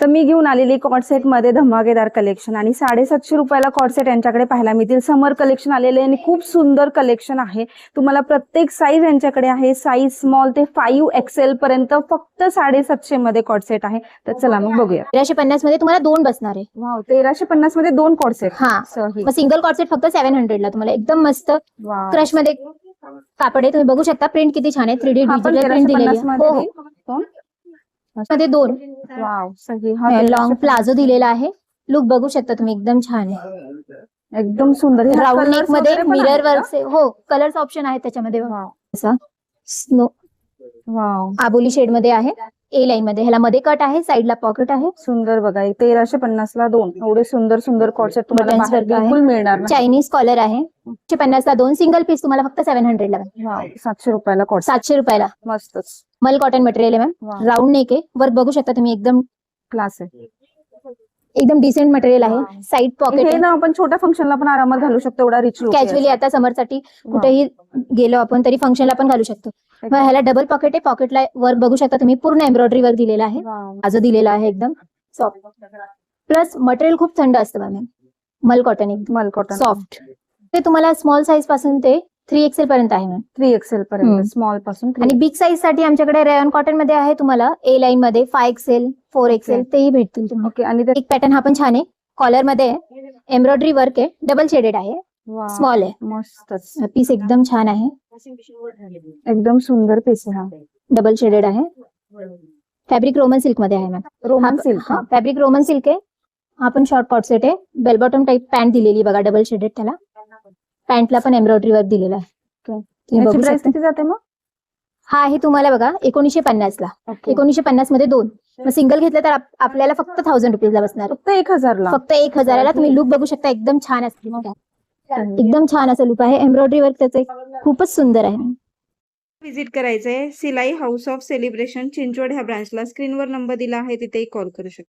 तर मी घेऊन आलेली कॉट सेट मध्ये धमाकेदार कलेक्शन आणि 750 रुपयाला कॉट सेट यांच्याकडे पाहायला मिळतील. समर कलेक्शन आलेले आणि खूप सुंदर कलेक्शन आहे. तुम्हाला प्रत्येक साईज यांच्याकडे आहे, साईज स्मॉल ते 5XL पर्यंत फक्त 750 मध्ये कॉट सेट आहे. तर चला मग बघूया. 1350 मध्ये तुम्हाला 2 बसणार आहे. वाव, 1350 मध्ये 2 कॉट सेट. हा, मग सिंगल कॉट सेट फक्त 700 ला तुम्हाला एकदम मस्त क्रश मध्ये कापड आहे. तुम्ही बघू शकता प्रिंट किती छान आहे. 3D डिजिटल प्रिंट दिलेली आहे. हो, मध्ये 2 वाव, सही. लॉंग प्लाझो दिलेला आहे. लुक बघू शकता तुम्ही, एकदम छान आहे, एकदम सुंदर. राऊंड नेक मध्ये मिरर वर्क. हो, कलर्स ऑप्शन आहे त्याच्यामध्ये. असं स्नो वाव, आबोली शेड मध्ये आहे. ए लाईन मध्ये ह्याला मध्ये कट आहे, साईडला पॉकेट आहे. सुंदर बघा. 1350 ला 2 एवढे सुंदर सुंदर कॉट सेट तुम्हाला बाहेर बिलकुल मिळणार नाही. चायनीज कॉलर आहे. 150 ला 2 सिंगल पीस तुम्हाला फक्त 700 ला. वाव, 700 रुपयाला कॉट. 700 रुपयाला मस्तच. मल कॉटन मटेरियल आहे मॅम. राऊंड नेक आहे. वर्क बघू शकता तुम्ही, एकदम क्लास आहे. एकदम डिसेंट मटेरियल आहे. साईड पॉकेट हे ना आपण छोट्या फंक्शनला पण आरामात घालू शकतो. एवढा रिच लुक. कॅज्युअली आता समरसाठी कुठेही गेलो आपण तरी फंक्शनला पण घालू शकतो. मग ह्याला डबल पॉकेट आहे. पॉकेटला वर्क बघू शकता तुम्ही, पूर्ण एम्ब्रॉयडरी वर्क दिलेला आहे. आजो दिलेला आहे, एकदम सॉफ्ट. प्लस मटेरियल खूप थंड असतं मॅम. मल कॉटन एकदम मल कॉटन सॉफ्ट. ते तुम्हाला स्मॉल साईज पासून ते 3XL पर्यंत आहे मॅम. 3XL पर्यंत स्मॉल पासून. आणि बिग साईज साठी आमच्याकडे रेयॉन कॉटन मध्ये आहे. तुम्हाला ए लाईन मध्ये 5XL 4XL तेही भेटतील तुम्हाला. ओके. आणि एक पॅटर्न हा पण छान आहे. कॉलर मध्ये एम्ब्रॉयडरी वर्क आहे. डबल शेडेड आहे. स्मॉल आहे. मस्तच. पीस एकदम छान आहे. एकदम सुंदर पीस आहे. हा डबल शेडेड आहे. फॅब्रिक रोमन सिल्क मध्ये आहे ma'am. Roman silk. Fabric Roman silk आहे. हा पण शॉर्ट कॉट सेट आहे. बेल बॉटम टाइप पॅन्ट दिलेली बघा, डबल शेडेड. त्याला पॅन्टला पण एम्ब्रॉयडरी वर्क दिलेला आहे. याची प्राइस किती जाते मग? हा आहे तुम्हाला बघा 1950 ला. 1950 मध्ये 2. मग सिंगल घेतलं तर आपल्याला फक्त 1000 रुपीजला बसणार. फक्त 1000 ला. फक्त 1000 ला. तुम्ही लुक बघू शकता, एकदम छान असते. एकदम छान असं लुक आहे. एम्ब्रॉयडरी वर्क त्याचं खूपच सुंदर आहे. विजिट करायचंय सिलाई हाऊस ऑफ सेलिब्रेशन चिंचवड ह्या ब्रांचला. स्क्रीनवर नंबर दिला आहे, तिथे कॉल करू शकता.